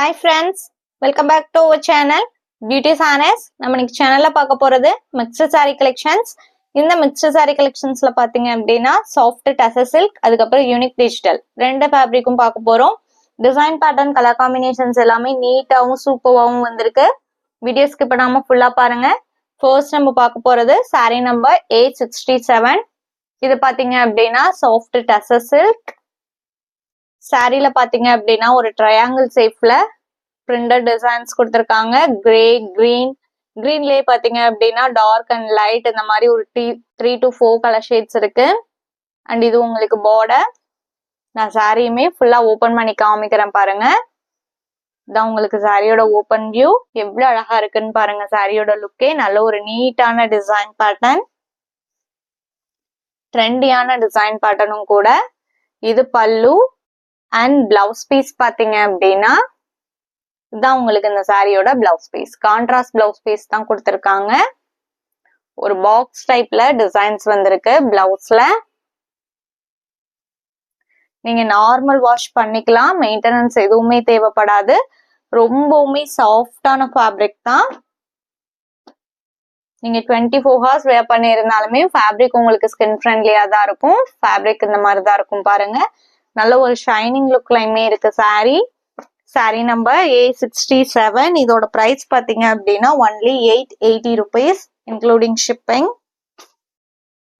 Hi friends, welcome back to our channel Beauty Sanes. நம்ம இன்னைக்கு சேனல்ல பார்க்க போறது mixed saree collections. இந்த mixed saree collectionsல பாத்தீங்க அப்படின்னா soft tussar silk, அதுக்கப்புறம் unique digital ரெண்டு ஃபேப்ரிக்கும் பார்க்க போறோம். டிசைன் பேட்டர்ன் கலர் காம்பினேஷன்ஸ் எல்லாமே நீட்டாவும் சூப்பராவும் வந்திருக்கு. வீடியோ ஸ்கிப் பண்ணாம ஃபுல்லா பாருங்க. ஃபர்ஸ்ட் நம்ம பார்க்க போறது saree நம்பர் 867. இது பாத்தீங்க அப்படின்னா soft tussar silk. சாரில பாத்தீங்க அப்படின்னா ஒரு ட்ரையாங்கிள் ஷேப்ல பிரிண்டட் டிசைன்ஸ் கொடுத்துருக்காங்க. கிரே, கிரீன்லயே பாத்தீங்க அப்படின்னா டார்க் அண்ட் லைட் இந்த மாதிரி ஒரு 3 to 4 கலர் ஷேட்ஸ் இருக்கு. அண்ட் இது உங்களுக்கு பார்டர். நான் சாரியுமே ஃபுல்லா ஓபன் பண்ணி காமிக்கிறேன் பாருங்க. இதான் உங்களுக்கு சாரியோட ஓபன் வியூ. எவ்வளவு அழகா இருக்குன்னு பாருங்க. சாரியோட லுக்கே நல்ல ஒரு நீட்டான டிசைன் பேட்டர்ன், ட்ரெண்டியான டிசைன் பேட்டர்னும் கூட. இது பல்லு அண்ட் பிளவுஸ் பீஸ் பாத்தீங்க அப்படின்னா இதான் உங்களுக்கு இந்த சாரியோட blouse piece. Contrast blouse piece தான் கொடுத்துருக்காங்க. ஒரு பாக்ஸ் டைப்ல டிசைன்ஸ் வந்திருக்கு பிளவுஸ்ல. நீங்க நார்மல் வாஷ் பண்ணிக்கலாம், மெயின்டெனன்ஸ் எதுவுமே தேவைப்படாது. ரொம்பவுமே சாஃப்டான ஃபேப்ரிக் தான். நீங்க 24 hours வேர் பண்ணி இருந்தாலுமே ஃபேப்ரிக் உங்களுக்கு ஸ்கின் ஃப்ரெண்ட்லியா தான் இருக்கும். ஃபேப்ரிக் இந்த மாதிரி தான் இருக்கும் பாருங்க. நல்ல ஒரு ஷைனிங் லுக்லயுமே இருக்கு சாரி. Sorry number 867. இதோட பிரைஸ் பாத்தீங்க அப்படின்னா only 880 rupees including shipping.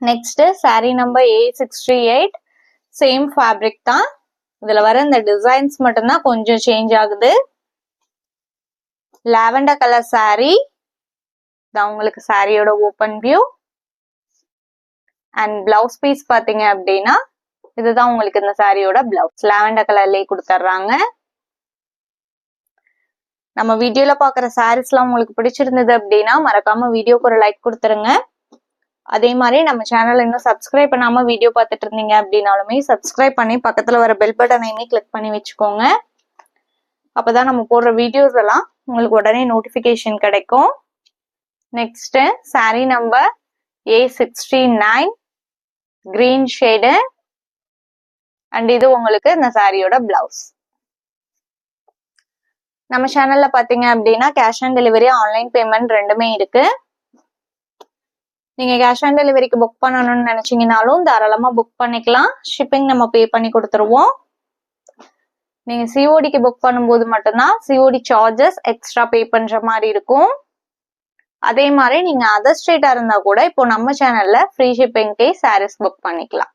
Next sorry number 868. Same fabric தான். இதுல வர இந்த டிசைன்ஸ் மட்டும்தான் கொஞ்சம் சேஞ்ச் ஆகுது. Lavender colour sari. இதான் உங்களுக்கு சாரியோட open view. And blouse piece பாத்தீங்க அப்படின்னா இதுதான் உங்களுக்கு இந்த சாரியோட பிளவுஸ். லாவெண்டர் கலர்லயே கொடுத்துட்றாங்க. நம்ம வீடியோல பாக்குற சாரீஸ் எல்லாம் உங்களுக்கு பிடிச்சிருந்தது அப்படின்னா மறக்காம வீடியோக்கு ஒரு லைக் கொடுத்துருங்க. அதே மாதிரி நம்ம சேனல் இன்னும் சப்ஸ்கிரைப் பண்ணாம வீடியோ பார்த்துட்டு இருந்தீங்க அப்படின்னாலுமே சப்ஸ்கிரைப் பண்ணி பக்கத்துல வர பெல் பட்டனையுமே கிளிக் பண்ணி வச்சுக்கோங்க. அப்பதான் நம்ம போடுற வீடியோஸ் எல்லாம் உங்களுக்கு உடனே நோட்டிபிகேஷன் கிடைக்கும். Next sorry number 869. Green shade. And இது உங்களுக்கு இந்த சாரியோட பிளவுஸ். நம்ம சேனல்ல பாத்தீங்க அப்படின்னா cash on delivery, online payment ரெண்டுமே இருக்கு. நீங்க கேஷ் ஆன் டெலிவரிக்கு புக் பண்ணணும்னு நினைச்சீங்கனாலும் தாராளமா புக் பண்ணிக்கலாம். ஷிப்பிங் நம்ம பே பண்ணி கொடுத்துருவோம். நீங்க சிஓடிக்கு புக் பண்ணும்போது மட்டும்தான் சிஓடி சார்ஜஸ் எக்ஸ்ட்ரா பே பண்ற மாதிரி இருக்கும். அதே மாதிரி நீங்க அதர் ஸ்டேட்டா இருந்தா கூட இப்போ நம்ம சேனல்ல ஃப்ரீ ஷிப்பிங்கே சாரீஸ் புக் பண்ணிக்கலாம்.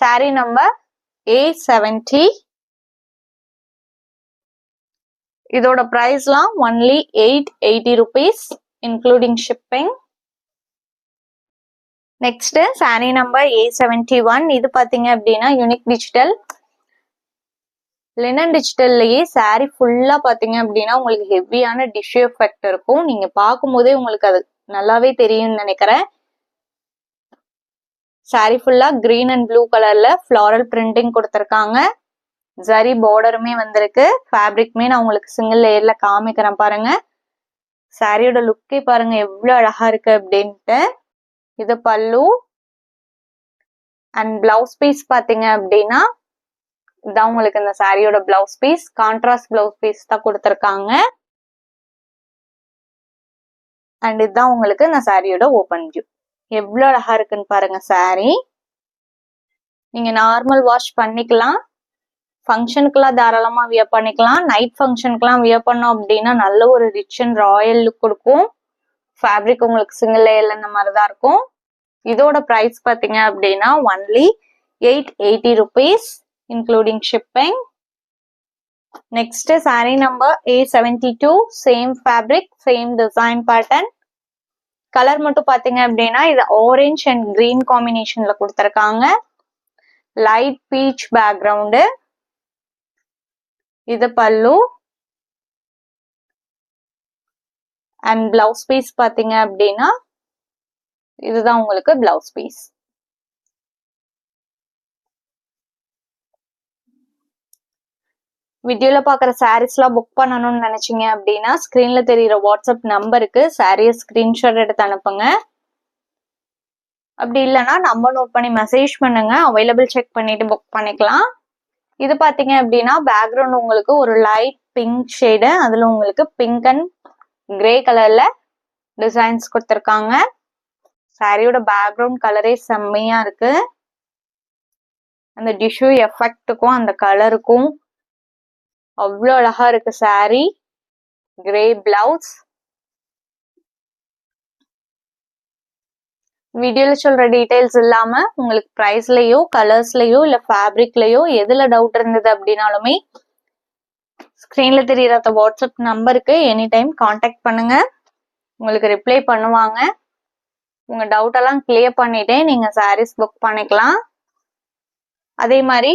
சாரி நம்பர் 870. இதோட பிரைஸ்லாம் only 880 rupees including shipping. Next sorry number 871. இது பாத்தீங்க அப்படின்னா யூனிக் டிஜிட்டல். லினன் டிஜிட்டல்லயே சாரி ஃபுல்லா பாத்தீங்க அப்படின்னா உங்களுக்கு ஹெவியான டிஷ்யூ எஃபெக்ட் இருக்கும். நீங்க பார்க்கும் போதே உங்களுக்கு அது நல்லாவே தெரியும்னு நினைக்கிறேன். சாரி ஃபுல்லா கிரீன் அண்ட் ப்ளூ கலர்ல ஃபிளாரல் பிரிண்டிங் கொடுத்துருக்காங்க. ஜரி பார்டருமே வந்திருக்கு. ஃபேப்ரிக்மே நான் உங்களுக்கு சிங்கிள் லேயர்ல காமிக்கிறேன் பாருங்க. சாரியோட லுக்கே பாருங்க எவ்வளவு அழகா இருக்கு அப்படின்ட்டு. இது பல்லு அண்ட் பிளவுஸ் பீஸ் பாத்தீங்க அப்படின்னா இதான் உங்களுக்கு இந்த சாரியோட blouse piece. Contrast blouse piece தான் கொடுத்துருக்காங்க. அண்ட் இதுதான் உங்களுக்கு இந்த சாரியோட ஓபன் வியூ. எவ்வளவு அழகா இருக்குன்னு பாருங்க சாரி. நீங்க நார்மல் வாஷ் பண்ணிக்கலாம், ஃபங்க்ஷனுக்குலாம் தாராளமா வியர் பண்ணிக்கலாம். நைட் ஃபங்க்ஷனுக்குலாம் வியர் பண்ணோம் அப்படின்னா நல்ல ஒரு ரிச் அண்ட் ராயல் லுக் கொடுக்கும். ஃபேப்ரிக் உங்களுக்கு சிங்கிள் லேயர்ல இந்த மாதிரி தான் இருக்கும். இதோட பிரைஸ் பாத்தீங்க அப்படின்னா only 880 rupees including shipping. Next sorry number 872. Same fabric, same design pattern. Colour மட்டும் பாத்தீங்க அப்படின்னா இது ஆரஞ்ச் அண்ட் கிரீன் காம்பினேஷன்ல கொடுத்துருக்காங்க. Light beach background. இது பல்லு அண்ட் பிளவுஸ் பீஸ் பாத்தீங்க அப்படின்னா இதுதான் உங்களுக்கு பிளவுஸ் பீஸ். வீடியோல பாக்குற சாரீஸ் எல்லாம் புக் பண்ணணும்னு நினைச்சீங்க அப்படின்னா ஸ்கிரீன்ல தெரியுற வாட்ஸ்அப் நம்பருக்கு சாரிய ஸ்கிரீன்ஷாட் எடுத்து அனுப்புங்க. அப்படி இல்லைன்னா நம்பர் நோட் பண்ணி மெசேஜ் பண்ணுங்க, அவைலபிள் செக் பண்ணிட்டு புக் பண்ணிக்கலாம். இது பாத்தீங்க அப்படின்னா பேக்ரவுண்ட் உங்களுக்கு ஒரு லைட் பிங்க் ஷேடு, அதுல உங்களுக்கு பிங்க் அண்ட் கிரே கலர்ல டிசைன்ஸ் கொடுத்துருக்காங்க. சாரியோட பேக்ரவுண்ட் கலரே செம்மையா இருக்கு. அந்த டிஷ்யூ எஃபெக்ட்டுக்கும் அந்த கலருக்கும் அவ்வளோ அழகா இருக்கு சாரி. Grey blouse. வீடியோல சொல்ற டீடைல்ஸ் இல்லாம உங்களுக்கு பிரைஸ்லயோ கலர்ஸ்லயோ இல்ல ஃபேப்ரிக்லயோ எதுல டவுட் இருந்தது அப்படின்னாலுமே ஸ்கிரீன்ல தெரியற வாட்ஸ்அப் நம்பருக்கு எனி டைம் கான்டாக்ட் பண்ணுங்க. உங்களுக்கு ரிப்ளை பண்ணுவாங்க. உங்க டவுட் எல்லாம் கிளியர் பண்ணிட்டே நீங்க சாரீஸ் புக் பண்ணிக்கலாம். அதே மாதிரி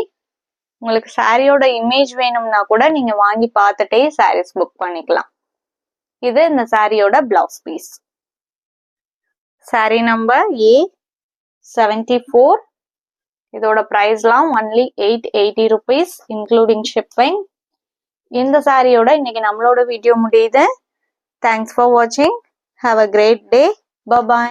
உங்களுக்கு சாரியோட இமேஜ் வேணும்னா கூட நீங்க வாங்கி பார்த்துட்டே சாரீஸ் புக் பண்ணிக்கலாம். இது இந்த சாரியோட blouse piece. Sorry number A74. இதோட பிரைஸ்லாம் ஒன்லி 880 rupees இன்க்ளூடிங் ஷிப்பிங். இந்த சாரியோட இன்னைக்கு நம்மளோட வீடியோ முடியுது. தேங்க்ஸ் ஃபார் வாட்சிங். Have a great day. Bye bye.